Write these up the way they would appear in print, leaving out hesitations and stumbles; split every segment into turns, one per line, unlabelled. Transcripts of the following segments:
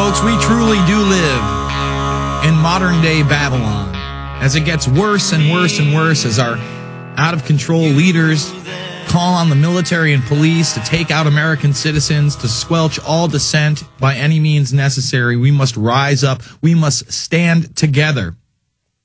Folks, we truly do live in modern-day Babylon, as it gets worse and worse and worse as our out-of-control leaders call on the military and police to take out American citizens, to squelch all dissent by any means necessary. We must rise up. We must stand together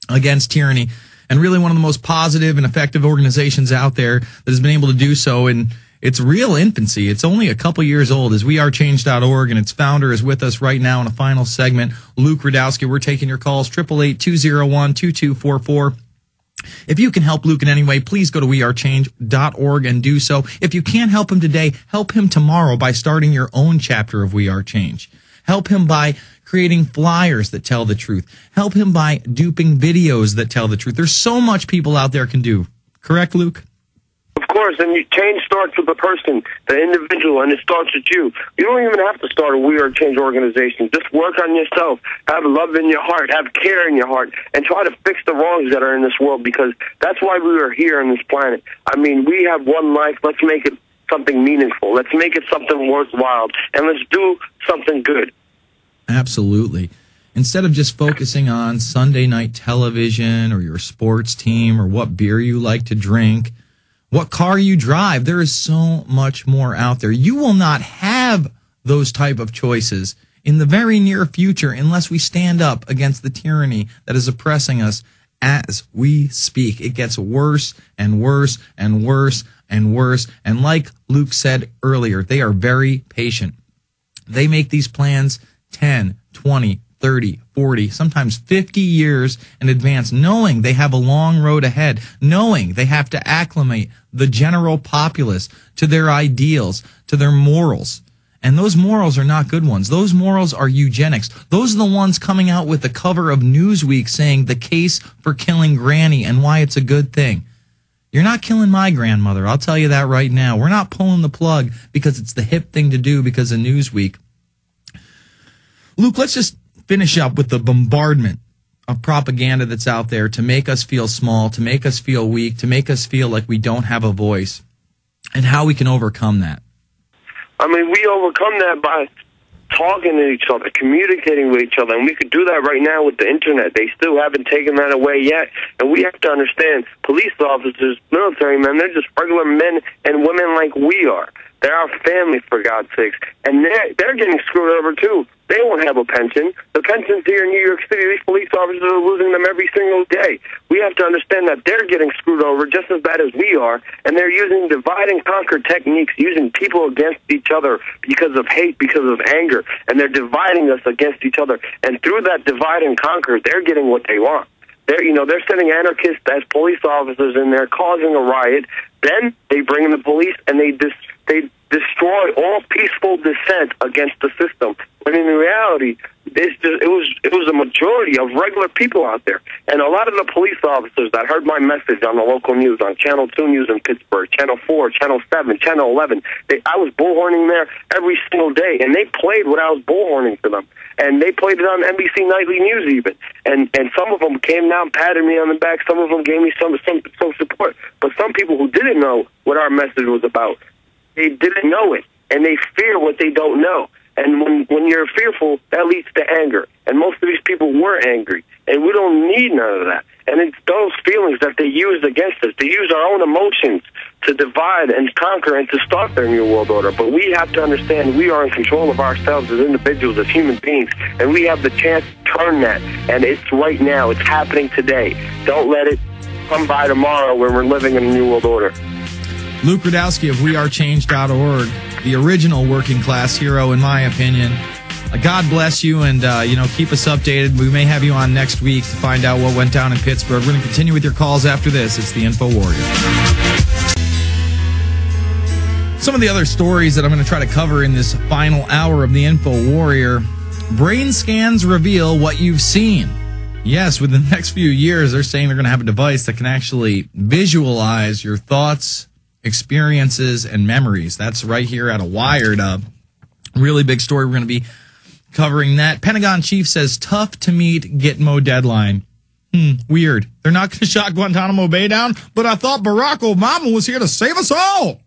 against tyranny. And really one of the most positive and effective organizations out there that has been able to do so in its real infancy. It's only a couple years old, is wearechange.org, and its founder is with us right now in a final segment, Luke Rudowski. We're taking your calls, 888-201-2244. If you can help Luke in any way, please go to wearechange.org and do so. If you can't help him today, help him tomorrow by starting your own chapter of We Are Change. Help him by creating flyers that tell the truth. Help him by duping videos that tell the truth. There's so much people out there can do. Correct, Luke?
Of course, and change starts with the person, the individual, and it starts with you. You don't even have to start a We Are Change organization. Just work on yourself. Have love in your heart. Have care in your heart. And try to fix the wrongs that are in this world, because that's why we are here on this planet. I mean, we have one life. Let's make it something meaningful. Let's make it something worthwhile. And let's do something good.
Absolutely. Instead of just focusing on Sunday night television or your sports team or what beer you like to drink, what car you drive, there is so much more out there. You will not have those type of choices in the very near future unless we stand up against the tyranny that is oppressing us as we speak. It gets worse and worse and worse and worse. And like Luke said earlier, they are very patient. They make these plans 10, 20, 30, 40, sometimes 50 years in advance, knowing they have a long road ahead, knowing they have to acclimate the general populace to their ideals, to their morals. And those morals are not good ones. Those morals are eugenics. Those are the ones coming out with the cover of Newsweek saying the case for killing Granny and why it's a good thing. You're not killing my grandmother. I'll tell you that right now. We're not pulling the plug because it's the hip thing to do because of Newsweek. Luke, let's just finish up with the bombardment of propaganda that's out there to make us feel small, to make us feel weak, to make us feel like we don't have a voice, and how we can overcome that.
I mean, we overcome that by talking to each other, communicating with each other, and we could do that right now with the internet. They still haven't taken that away yet, and we have to understand police officers, military men, they're just regular men and women like we are. They're our family, for God's sakes, and they're getting screwed over too. They won't have a pension. The pensions here in New York City, these police officers are losing them every single day. We have to understand that they're getting screwed over just as bad as we are, and they're using divide and conquer techniques, using people against each other because of hate, because of anger, and they're dividing us against each other. And through that divide and conquer, they're getting what they want. They're sending anarchists as police officers in there, causing a riot. Then they bring in the police and they destroy all peaceful dissent against the system. But in reality, it was a majority of regular people out there. And a lot of the police officers that heard my message on the local news, on Channel 2 News in Pittsburgh, Channel 4, Channel 7, Channel 11, I was bullhorning there every single day, and they played what I was bullhorning for them. And they played it on NBC Nightly News even. And some of them came down, patted me on the back. Some of them gave me some support. But some people who didn't know what our message was about, they didn't know it. And they fear what they don't know. And when you're fearful, that leads to anger. And most of these people were angry. And we don't need none of that. And it's those feelings that they use against us. They use our own emotions to divide and conquer and to start their new world order. But we have to understand we are in control of ourselves as individuals, as human beings. And we have the chance to turn that. And it's right now. It's happening today. Don't let it come by tomorrow when we're living in a new world order.
Luke Rudowski of wearechange.org, the original working class hero, in my opinion. God bless you, and keep us updated. We may have you on next week to find out what went down in Pittsburgh. We're going to continue with your calls after this. It's the Infowarrior. Some of the other stories that I'm going to try to cover in this final hour of the Infowarrior. Brain scans reveal what you've seen. Yes, within the next few years, they're saying they're going to have a device that can actually visualize your thoughts, experiences, and memories. That's right here at a Wired. Really big story. We're going to be covering that. Pentagon chief says tough to meet Gitmo deadline. Weird. They're not going to shut Guantanamo Bay down, but I thought Barack Obama was here to save us all.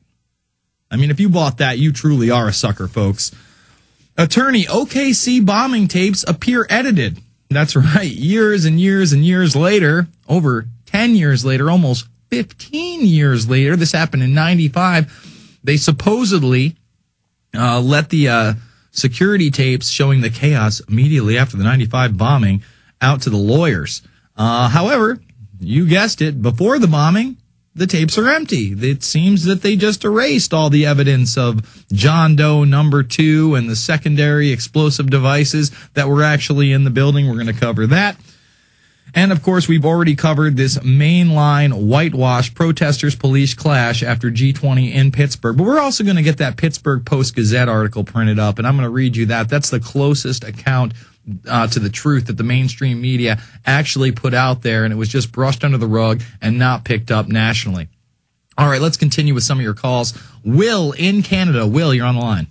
I mean, if you bought that, you truly are a sucker, folks. Attorney, OKC bombing tapes appear edited. That's right. Years and years and years later, over 10 years later, almost 15 years later, this happened in 95, they supposedly let the security tapes showing the chaos immediately after the 95 bombing out to the lawyers. However, you guessed it, before the bombing, the tapes are empty. It seems that they just erased all the evidence of John Doe number 2 and the secondary explosive devices that were actually in the building. We're going to cover that. And, of course, we've already covered this mainline whitewash protesters police clash after G20 in Pittsburgh. But we're also going to get that Pittsburgh Post-Gazette article printed up, and I'm going to read you that. That's the closest account to the truth that the mainstream media actually put out there, and it was just brushed under the rug and not picked up nationally. All right, let's continue with some of your calls. Will in Canada. Will, you're on the line.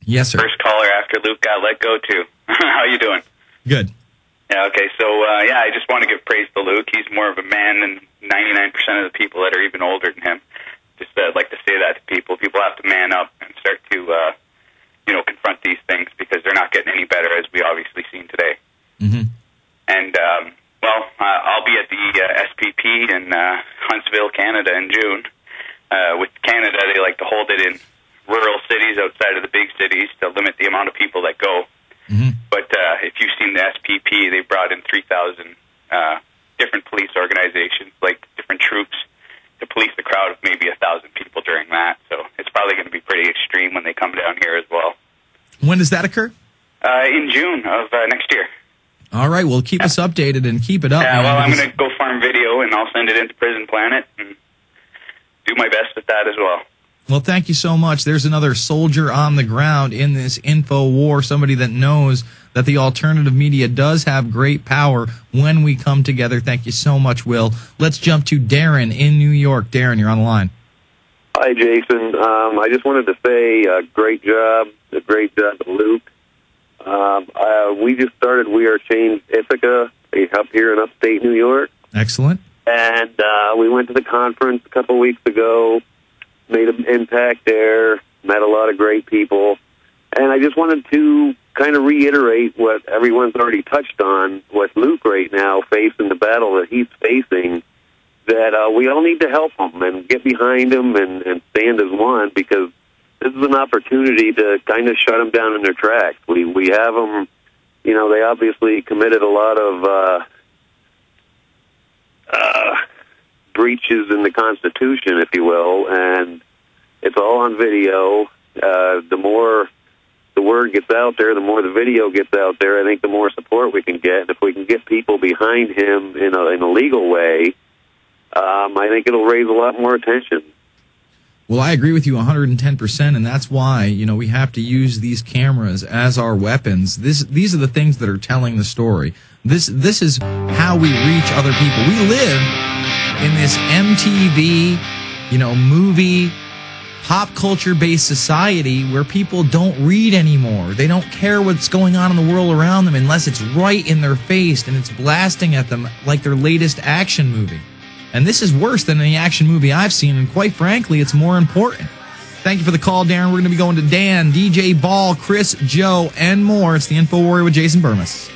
Yes, sir.
First caller after Luke got let go, too. How you doing?
Good.
Yeah, okay, so, I just want to give praise to Luke. He's more of a man than 99% of the people that are even older than him. Just I'd like to say that to people. People have to man up and start to, confront these things because they're not getting any better, as we obviously seen today.
Mm-hmm.
And, I'll be at the SPP in Huntsville, Canada in June. With Canada, they like to hold it in rural cities outside of the big cities to limit the amount of people that go.
Mm-hmm.
But if you've seen the SPP, they brought in 3,000 different police organizations, like different troops, to police the crowd of maybe 1,000 people during that. So it's probably going to be pretty extreme when they come down here as well.
When does that occur?
In June of next year.
All right, well, keep us updated and keep it up.
Yeah, I'm going to go farm video, and I'll send it into Prison Planet and do my best with that as well.
Well, thank you so much. There's another soldier on the ground in this info war, somebody that knows that the alternative media does have great power when we come together. Thank you so much, Will. Let's jump to Darren in New York. Darren, you're on the line.
Hi, Jason. I just wanted to say great job to Luke. We just started We Are Change Ithaca up here in upstate New York.
Excellent.
And we went to the conference a couple weeks ago, made an impact there, met a lot of great people. And I just wanted to kind of reiterate what everyone's already touched on with Luke right now, facing the battle that he's facing, that we all need to help him and get behind him and stand as one, because this is an opportunity to kind of shut them down in their tracks. We have them, they obviously committed a lot of breaches in the Constitution, if you will, and it's all on video. The more the word gets out there, the more the video gets out there, I think the more support we can get. And if we can get people behind him in a legal way, I think it'll raise a lot more attention.
Well, I agree with you 110%, and that's why, we have to use these cameras as our weapons. These are the things that are telling the story. This is how we reach other people. We live in this MTV, movie, pop culture-based society where people don't read anymore. They don't care what's going on in the world around them unless it's right in their face and it's blasting at them like their latest action movie. And this is worse than any action movie I've seen, and quite frankly, it's more important. Thank you for the call, Darren. We're going to be going to Dan, DJ Ball, Chris, Joe, and more. It's the Infowarrior with Jason Bermas.